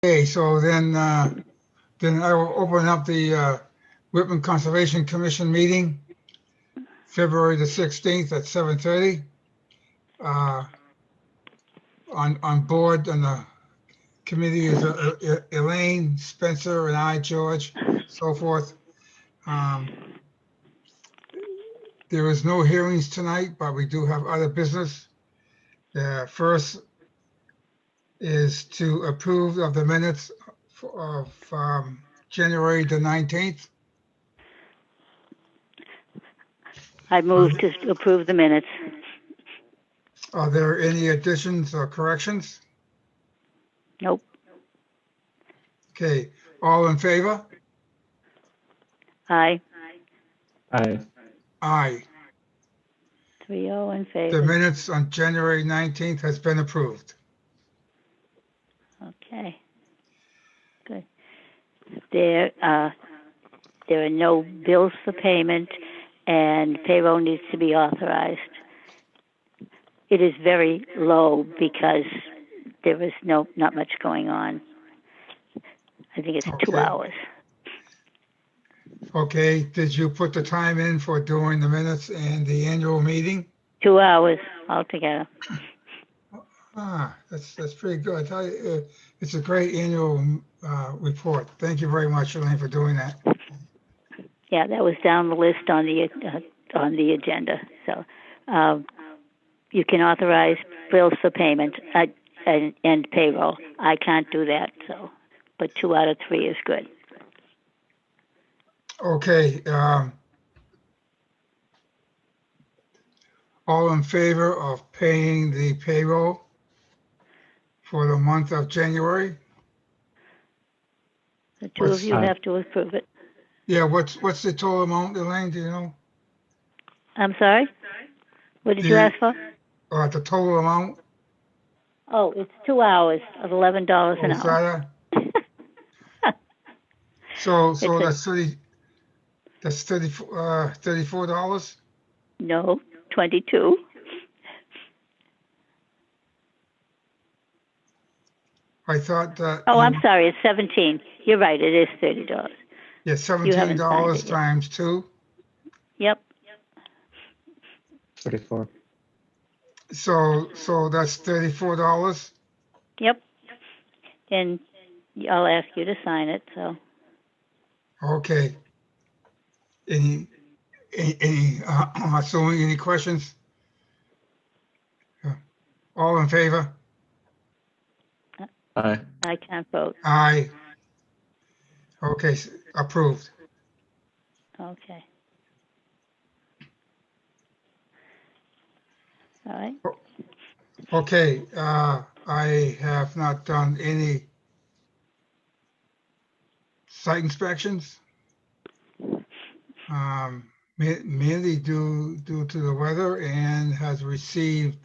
Okay, so then I will open up the Whitman Conservation Commission meeting, February the 16th at 7:30. Uh, on board on the committee is Elaine, Spencer, and I, George, so forth. Um, there is no hearings tonight, but we do have other business. First is to approve of the minutes of January the 19th. I move to approve the minutes. Are there any additions or corrections? Nope. Okay, all in favor? Aye. Aye. Aye. 3-0 in The favor. minutes on January 19th has been approved. Okay. Good. There are no bills for payment, and payroll needs to be authorized. It is very low because there is not much going on. I think it's 2 Okay. hours. Okay, did you put the time in for doing the minutes and the annual meeting? 2 hours altogether. That's pretty good. I tell you, it's a great annual report. Thank you very much, Elaine, for doing that. Yeah, that was down the list on the agenda. So you can authorize bills for payment and payroll. I can't do that, so but 2 out of 3 is good. Okay, all in favor of paying the payroll for the month of January? The two of you have to approve it. Yeah, what's the total amount, Elaine? Do you know? I'm sorry? What did you ask for? The total amount? Oh, it's 2 hours of $11 an hour. So that's $34? No, 22. I thought that. Oh, I'm sorry. It's 17. You're right. It is $30. Yeah, $17 times 2. Yep. 34. So that's $34. Yep. And I'll ask you to sign it. So. Okay. Any assuming any questions? All in favor? Aye. I can't vote. Aye. Okay, approved. Okay. All right. Okay, I have not done any site inspections. Mainly due to the weather, and has received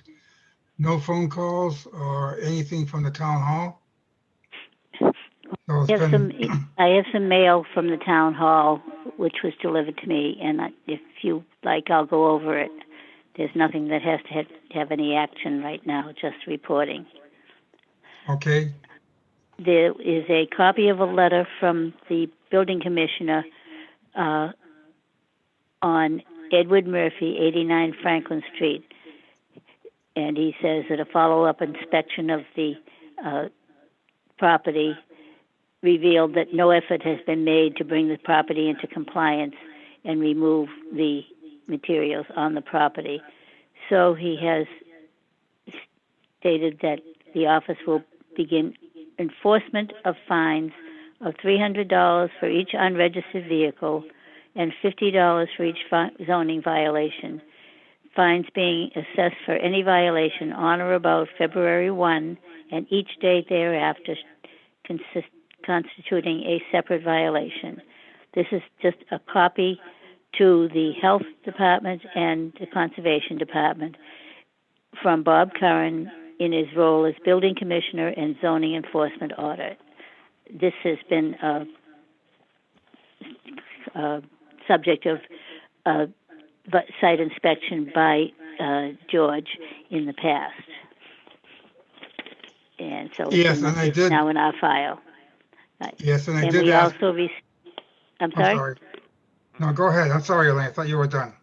no phone calls or anything from the town hall. So I have some mail from the town hall, which was delivered to me, and if you like, I'll go over it. There's nothing that has to have any action right now, just reporting. Okay. There is a copy of a letter from the building commissioner on Edward Murphy, 89 Franklin Street. And he says that a follow-up inspection of the property revealed that no effort has been made to bring the property into compliance and remove the materials on the property. So he has stated that the office will begin enforcement of fines of $300 for each unregistered vehicle and $50 for each zoning violation. Fines being assessed for any violation on or about February 1 and each day thereafter constituting a separate violation. This is just a copy to the Health Department and the Conservation Department from Bob Curran in his role as Building Commissioner and Zoning Enforcement Audit. This has been a subject of site inspection by George in the past. And so yes, and I did. Now in our file. Yes, and I And did we ask, also, I'm I'm sorry? sorry. No, go ahead. I'm sorry, Elaine. I thought you were done.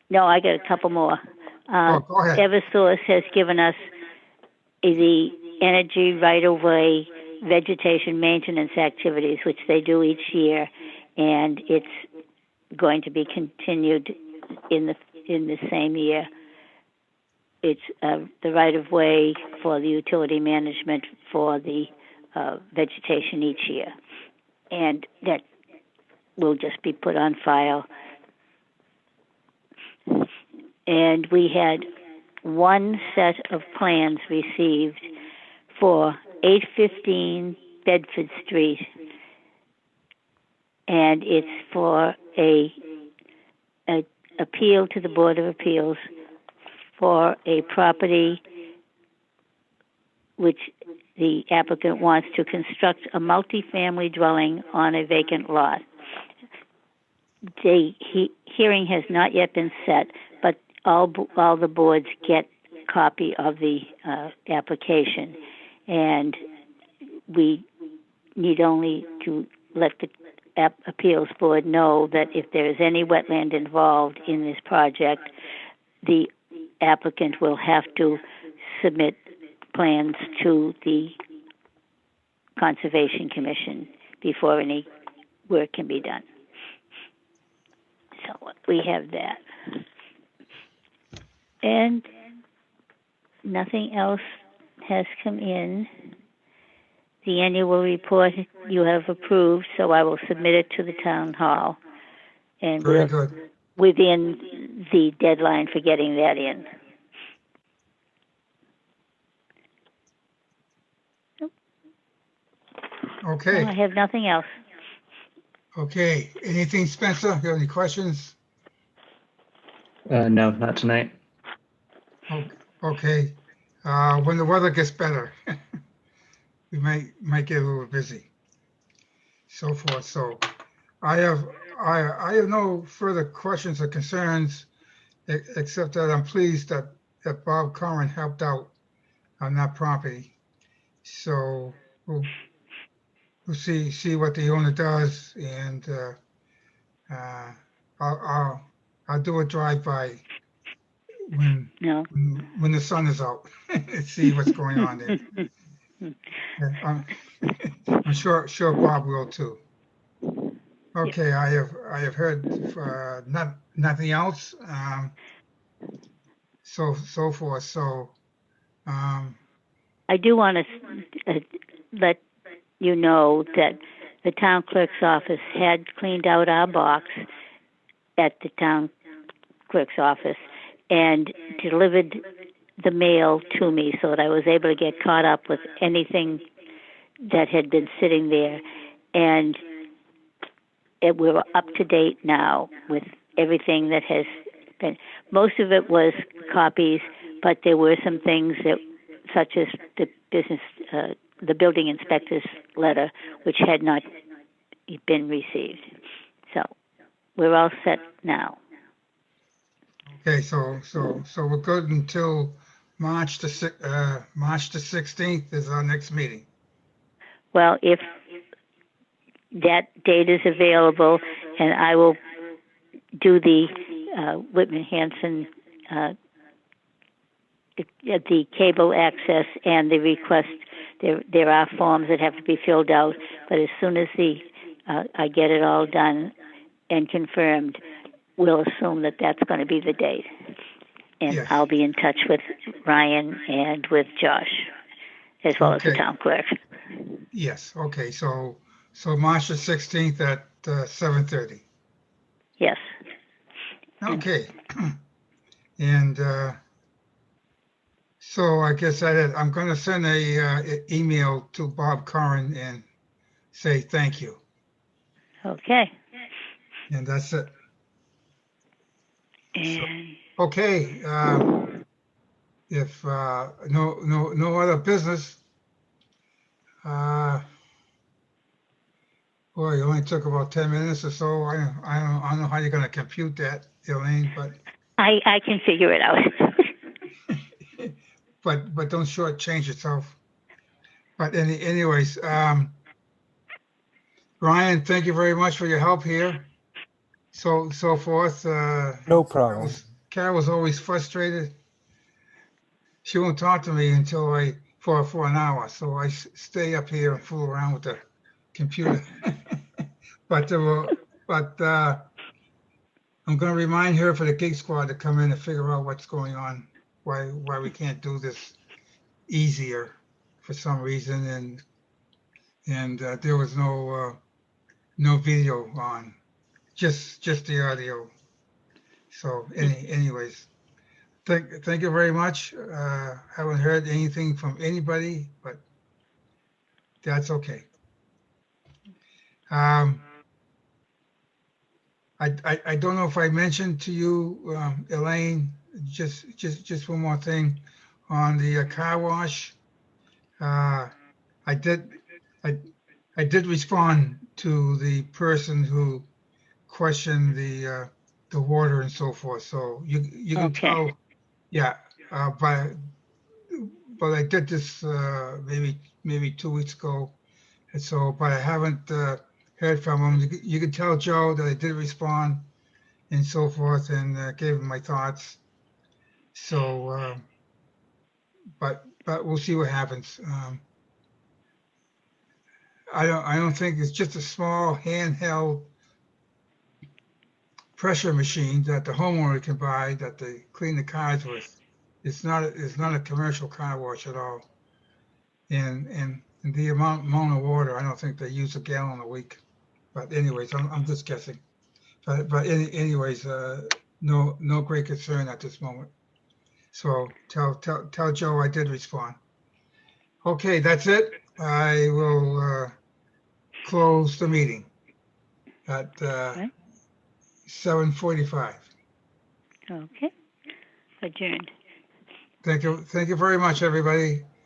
No, I got a couple more. Oh, go ahead. Eversource has given us the energy right-of-way vegetation maintenance activities, which they do each year, and it's going to be continued in the same year. It's the right-of-way for the utility management for the vegetation each year, and that will just be put on file. And we had one set of plans received for 815 Bedford Street, and it's for a appeal to the Board of Appeals for a property which the applicant wants to construct a multifamily dwelling on a vacant lot. The hearing has not yet been set, but all the boards get copy of the application, and we need only to let the appeals board know that if there is any wetland involved in this project, the applicant will have to submit plans to the Conservation Commission before any work can be done. So we have that. And nothing else has come in. The annual report you have approved, so I will submit it to the town hall. And Very good. within the deadline for getting that in. Okay. No, I have nothing else. Okay. Anything, Spencer? You have any questions? No, not tonight. Okay. When the weather gets better, we might get a little busy. So forth. So I have no further questions or concerns, except that I'm pleased that Bob Curran helped out on that property. So we'll see what the owner does, and I'll do a drive-by when No. when the sun is out and see what's going on there. Yeah, I'm sure Bob will too. Okay, I have heard nothing else. So forth. So I do want to let you know that the town clerk's office had cleaned out our box at the town clerk's office and delivered the mail to me so that I was able to get caught up with anything that had been sitting there. And we're up to date now with everything that has been. Most of it was copies, but there were some things that, such as the building inspector's letter, which had not been received. So we're all set now. okay, so we're good until March the 16th is our next meeting. Well, if that date is available, and I will do the Whitman Hanson, the cable access and the request. There are forms that have to be filled out, but as soon as I get it all done and confirmed, we'll assume that that's going to be the date. And Yes. I'll be in touch with Ryan and with Josh, as well as the Okay. town clerk. Yes. Okay. So March the 16th at 7:30. Yes. Okay. And so I guess I'm going to send a email to Bob Curran and say thank you. Okay. And that's it. And Okay. If no other business, boy, it only took about 10 minutes or so. I don't know how you're going to compute that, Elaine, but I can figure it out. but don't shortchange yourself. But anyways, Ryan, thank you very much for your help here. So forth. No problem. Carol was always frustrated. She won't talk to me until for an hour. So I stay up here and fool around with the computer. but I'm going to remind her for the gig squad to come in and figure out what's going on, why we can't do this easier for some reason, and there was no video on, just the audio. So anyways, thank you very much. Haven't heard anything from anybody, but that's okay. I don't know if I mentioned to you, Elaine, just one more thing on the car wash. I did I did respond to the person who questioned the water and so forth. So you can Okay. tell, yeah. But I did this maybe 2 weeks ago, and so but I haven't heard from him. You can tell Joe that I did respond and so forth, and gave him my thoughts. So, but we'll see what happens. I don't think it's just a small handheld pressure machine that the homeowner can buy that they clean the cars with. It's not a commercial car wash at all. And the amount of water, I don't think they use a gallon a week. But anyways, I'm just guessing. But anyways, no great concern at this moment. So tell Joe I did respond. Okay, that's it. I will close the meeting at Right. 7:45. Okay. Adjourned. Thank you very much, everybody.